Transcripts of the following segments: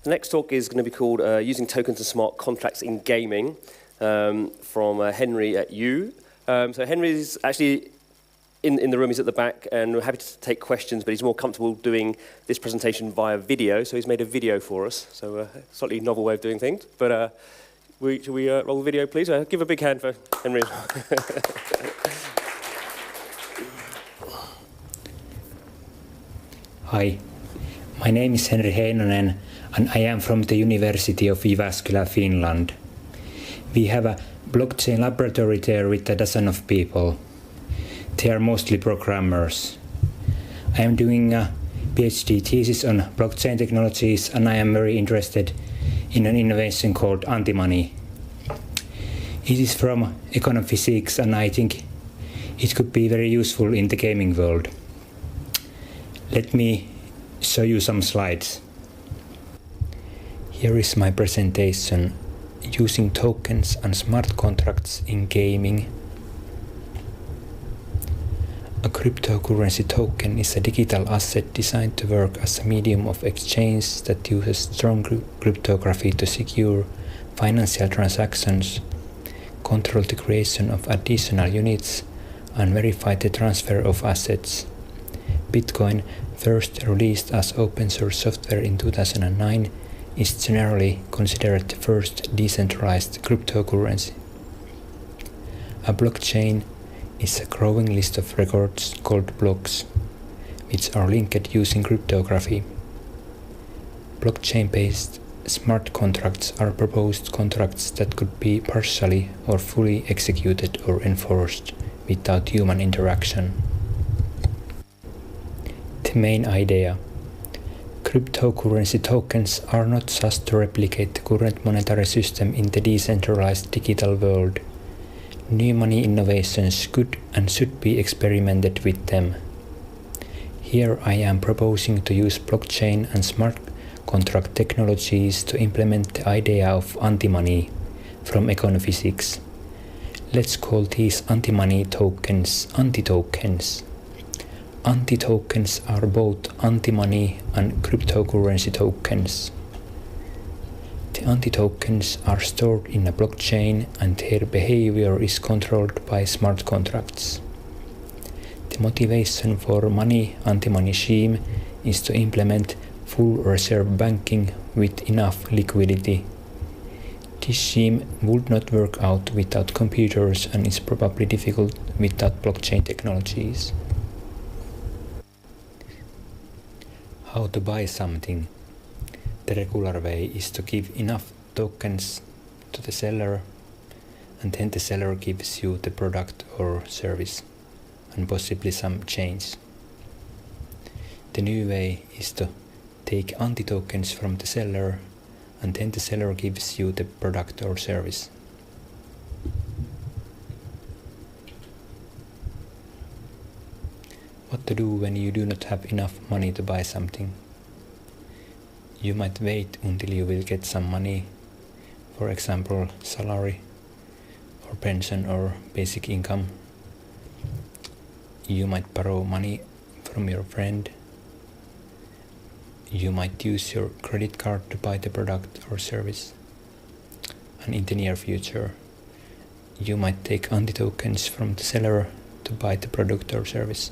The next talk is going to be called Using Tokens and Smart Contracts in Gaming from Henri at U. So Henri's actually in the room, he's at the back, and we're happy to take questions, but he's more comfortable doing this presentation via video, so he's made a video for us. So a slightly novel way of doing things. But should we roll the video, please? Give a big hand for Henri. Hi, my name is Henri Heinonen, and I am from the University of Jyväskylä, Finland. We have a blockchain laboratory there with a dozen of people. They are mostly programmers. I am doing a PhD thesis on blockchain technologies, and I am very interested in an innovation called anti-money. It is from econophysics, and I think it could be very useful in the gaming world. Let me show you some slides. Here is my presentation, using tokens and smart contracts in gaming. A cryptocurrency token is a digital asset designed to work as a medium of exchange that uses strong cryptography to secure financial transactions, control the creation of additional units, and verify the transfer of assets. Bitcoin, first released as open source software in 2009, is generally considered the first decentralized cryptocurrency. A blockchain is a growing list of records called blocks, which are linked using cryptography. Blockchain-based smart contracts are proposed contracts that could be partially or fully executed or enforced without human interaction. The main idea: cryptocurrency tokens are not just to replicate the current monetary system in the decentralized digital world. New money innovations could and should be experimented with them. Here I am proposing to use blockchain and smart contract technologies to implement the idea of anti-money from econophysics. Let's call these anti-money tokens anti-tokens. Anti-tokens are both anti-money and cryptocurrency tokens. The anti-tokens are stored in a blockchain, and their behavior is controlled by smart contracts. The motivation for money anti-money scheme is to implement full reserve banking with enough liquidity. This scheme would not work out without computers and is probably difficult without blockchain technologies. How to buy something? The regular way is to give enough tokens to the seller, and then the seller gives you the product or service, and possibly some change. The new way is to take anti-tokens from the seller, and then the seller gives you the product or service. What to do when you do not have enough money to buy something? You might wait until you will get some money, for example, salary or pension or basic income. You might borrow money from your friend. You might use your credit card to buy the product or service. And in the near future, you might take anti-tokens from the seller to buy the product or service.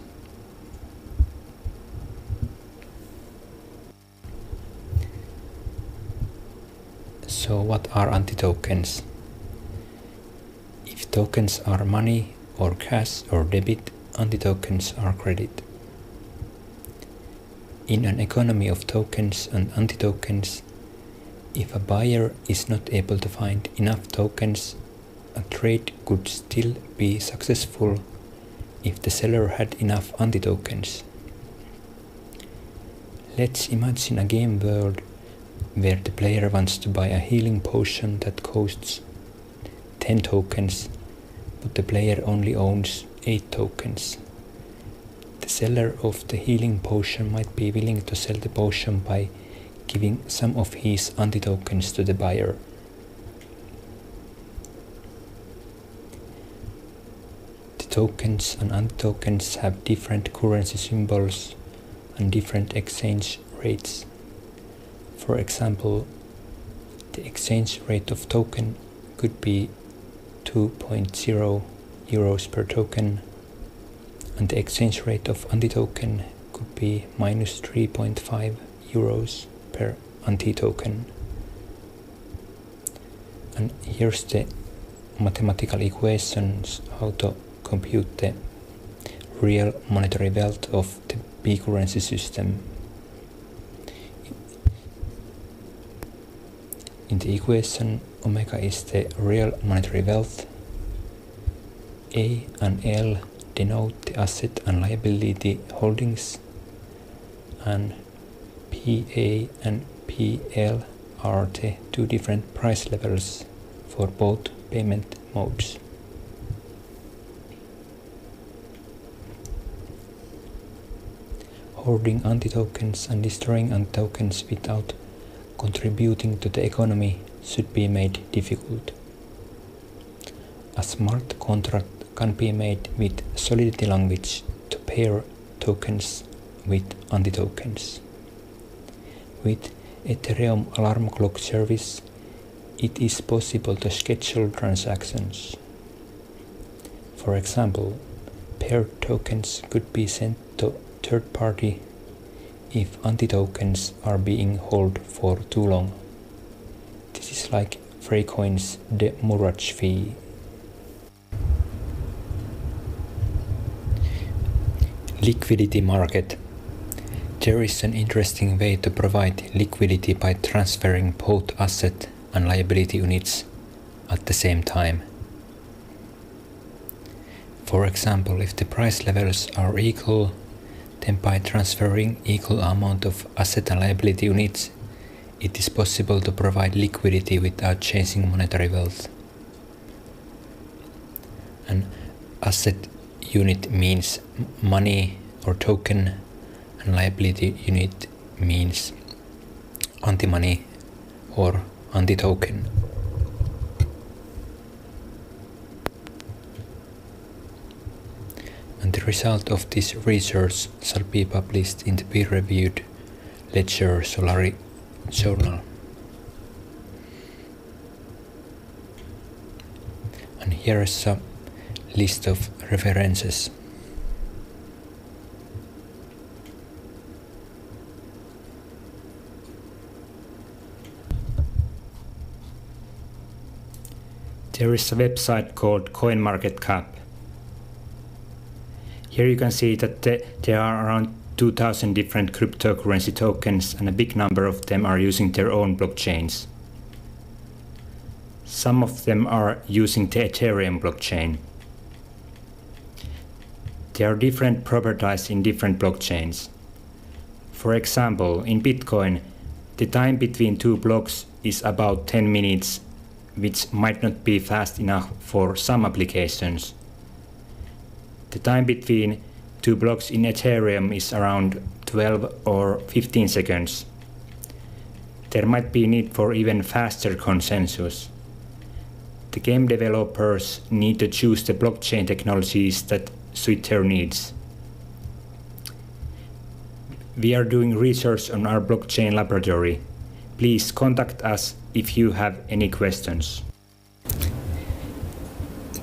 So what are anti-tokens? If tokens are money or cash or debit, anti-tokens are credit. In an economy of tokens and anti-tokens, if a buyer is not able to find enough tokens, a trade could still be successful if the seller had enough anti-tokens. Let's imagine a game world where the player wants to buy a healing potion that costs 10 tokens, but the player only owns 8 tokens. The seller of the healing potion might be willing to sell the potion by giving some of his anti-tokens to the buyer. The tokens and anti-tokens have different currency symbols and different exchange rates. For example, the exchange rate of token could be 2.0 euros per token, and the exchange rate of anti-token could be minus 3.5 euros per anti-token. And here's the mathematical equations how to compute the real monetary wealth of the B-currency system. In the equation, omega is the real monetary wealth. A and L denote the asset and liability holdings, and PA and PL are the two different price levels for both payment modes. Hoarding anti-tokens and destroying anti-tokens without contributing to the economy should be made difficult. A smart contract can be made with Solidity language to pair tokens with anti-tokens. With Ethereum alarm clock service, it is possible to schedule transactions. For example, paired tokens could be sent to third party if anti-tokens are being held for too long. This is like Freecoin's demurrage fee. Liquidity market. There is an interesting way to provide liquidity by transferring both asset and liability units at the same time. For example, if the price levels are equal, then by transferring equal amount of asset and liability units, it is possible to provide liquidity without changing monetary wealth. An asset unit means money or token, and liability unit means anti-money or anti-token. And the result of this research shall be published in the peer-reviewed Ledger Solari journal. And here is a list of references. There is a website called CoinMarketCap. Here you can see that there are around 2,000 different cryptocurrency tokens, and a big number of them are using their own blockchains. Some of them are using the Ethereum blockchain. There are different properties in different blockchains. For example, in Bitcoin, the time between two blocks is about 10 minutes, which might not be fast enough for some applications. The time between two blocks in Ethereum is around 12 or 15 seconds. There might be need for even faster consensus. The game developers need to choose the blockchain technologies that suit their needs. We are doing research on our blockchain laboratory. Please contact us if you have any questions.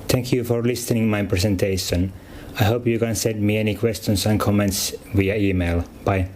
Thank you for listening to my presentation. I hope you can send me any questions and comments via email. Bye.